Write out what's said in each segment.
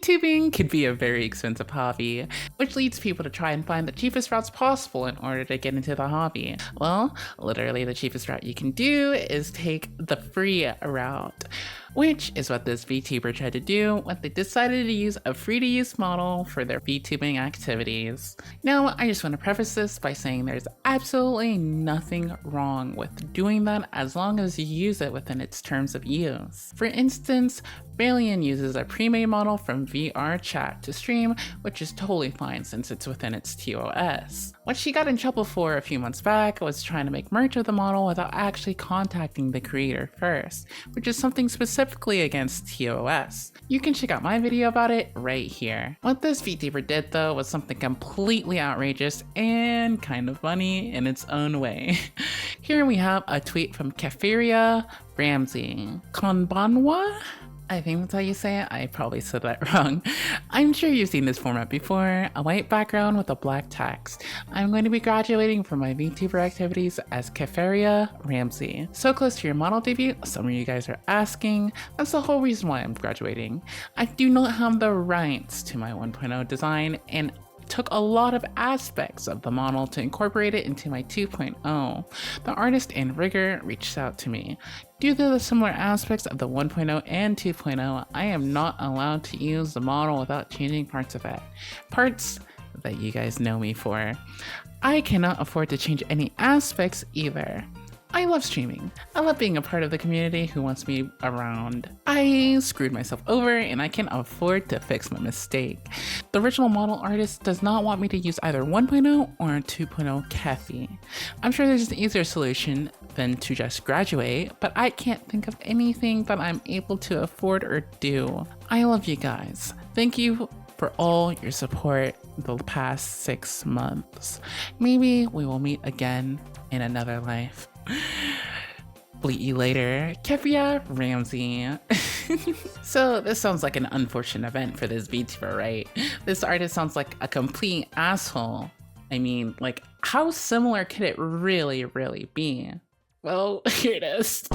VTubing can be a very expensive hobby, which leads people to try and find the cheapest routes possible in order to get into the hobby. Well, literally the cheapest route you can do is take the free route, which is what this VTuber tried to do when they decided to use a free-to-use model for their VTubing activities. Now, I just want to preface this by saying there's absolutely nothing wrong with doing that as long as you use it within its terms of use. For instance, Balian uses a pre-made model from VR chat to stream, which is totally fine since it's within its TOS. What she got in trouble for a few months back was trying to make merch of the model without actually contacting the creator first, which is something specifically against TOS. You can check out my video about it right here. What this VTuber did though was something completely outrageous and kind of funny in its own way. Here we have a tweet from Kefiria Ramsey. Konbanwa? I think that's how you say it. I probably said that wrong. I'm sure you've seen this format before, a white background with a black text. I'm going to be graduating from my VTuber activities as Kefiria Ramsey. So close to your model debut, some of you guys are asking. That's the whole reason why I'm graduating. I do not have the rights to my 1.0 design and took a lot of aspects of the model to incorporate it into my 2.0. The artist and rigger reached out to me. Due to the similar aspects of the 1.0 and 2.0, I am not allowed to use the model without changing parts of it. Parts that you guys know me for. I cannot afford to change any aspects either. I love streaming. I love being a part of the community who wants me around. I screwed myself over and I can't afford to fix my mistake. The original model artist does not want me to use either 1.0 or 2.0 Kefi. I'm sure there's an easier solution than to just graduate, but I can't think of anything that I'm able to afford or do. I love you guys. Thank you for all your support the past 6 months. Maybe we will meet again in another life. Bleat you later, Kefiria Ramsey. So this sounds like an unfortunate event for this VTuber, right? This artist sounds like a complete asshole. I mean, like, how similar could it really be? Well, here it is.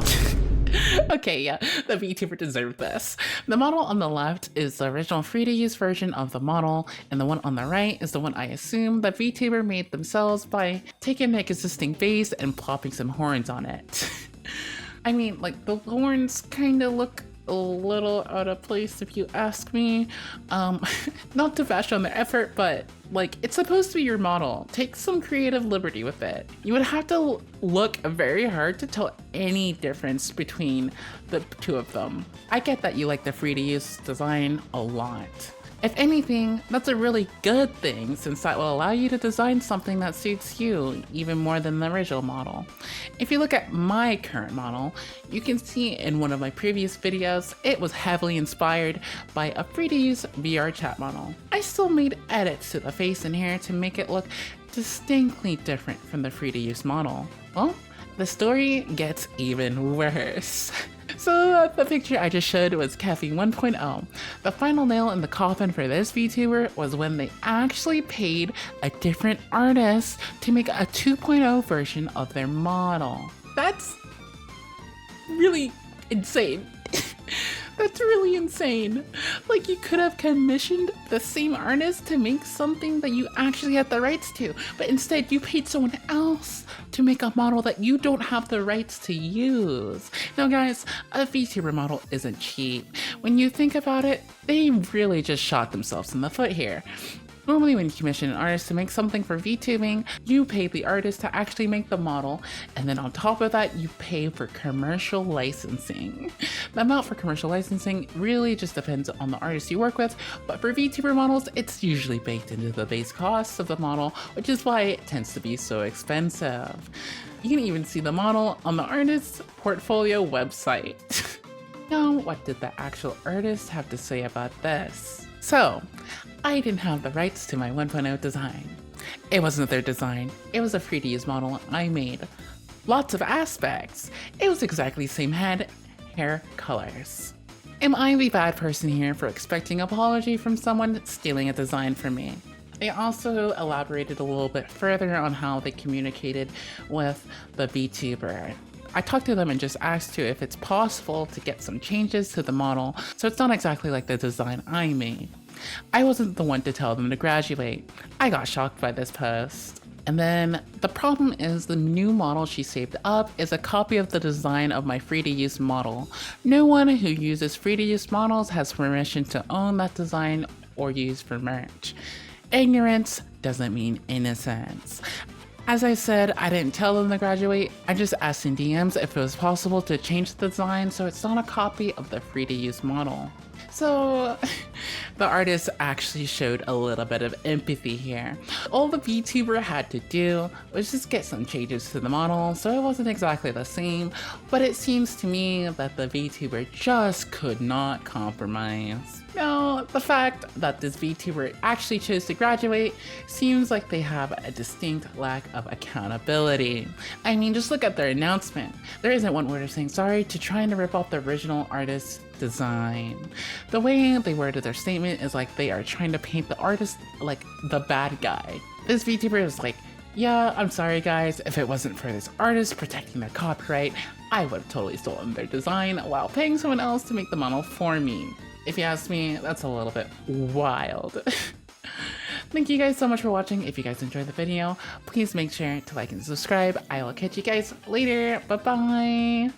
Okay, yeah, the VTuber deserved this. The model on the left is the original free-to-use version of the model, and the one on the right is the one I assume the VTuber made themselves by taking an existing base and plopping some horns on it. I mean, like, the horns kind of look a little out of place if you ask me. Not to bash on their effort, but like, it's supposed to be your model. Take some creative liberty with it. You would have to look very hard to tell any difference between the two of them. I get that you like the free to use design a lot. If anything, that's a really good thing since that will allow you to design something that suits you even more than the original model. If you look at my current model, you can see in one of my previous videos, it was heavily inspired by a free-to-use VR chat model. I still made edits to the face and hair to make it look distinctly different from the free-to-use model. Well, the story gets even worse. So the picture I just showed was Kefi 1.0. The final nail in the coffin for this VTuber was when they actually paid a different artist to make a 2.0 version of their model. That's really insane. That's really insane. Like, you could have commissioned the same artist to make something that you actually had the rights to, but instead you paid someone else to make a model that you don't have the rights to use. Now guys, a VTuber model isn't cheap. When you think about it, they really just shot themselves in the foot here. Normally when you commission an artist to make something for VTubing, you pay the artist to actually make the model, and then on top of that, you pay for commercial licensing. The amount for commercial licensing really just depends on the artist you work with, but for VTuber models, it's usually baked into the base cost of the model, which is why it tends to be so expensive. You can even see the model on the artist's portfolio website. Now, what did the actual artist have to say about this? So, I didn't have the rights to my 1.0 design. It wasn't their design, it was a free-to-use model I made. Lots of aspects. It was exactly the same head, hair, colors. Am I the bad person here for expecting apology from someone stealing a design from me? They also elaborated a little bit further on how they communicated with the VTuber. I talked to them and just asked to if it's possible to get some changes to the model so it's not exactly like the design I made. I wasn't the one to tell them to graduate. I got shocked by this post. And then the problem is the new model she saved up is a copy of the design of my free-to-use model. No one who uses free-to-use models has permission to own that design or use for merch. Ignorance doesn't mean innocence. As I said, I didn't tell them to graduate. I just asked in DMs if it was possible to change the design so it's not a copy of the free-to-use model. So the artist actually showed a little bit of empathy here. All the VTuber had to do was just get some changes to the model so it wasn't exactly the same, but it seems to me that the VTuber just could not compromise. Now, the fact that this VTuber actually chose to graduate seems like they have a distinct lack of accountability. I mean, just look at their announcement. There isn't one word of saying sorry to trying to rip off the original artist's design. The way they worded their statement is like they are trying to paint the artist like the bad guy. This VTuber is like, yeah, I'm sorry guys, if it wasn't for this artist protecting their copyright, I would have totally stolen their design while paying someone else to make the model for me. If you ask me, that's a little bit wild. Thank you guys so much for watching. If you guys enjoyed the video, please make sure to like and subscribe. I will catch you guys later. Bye-bye.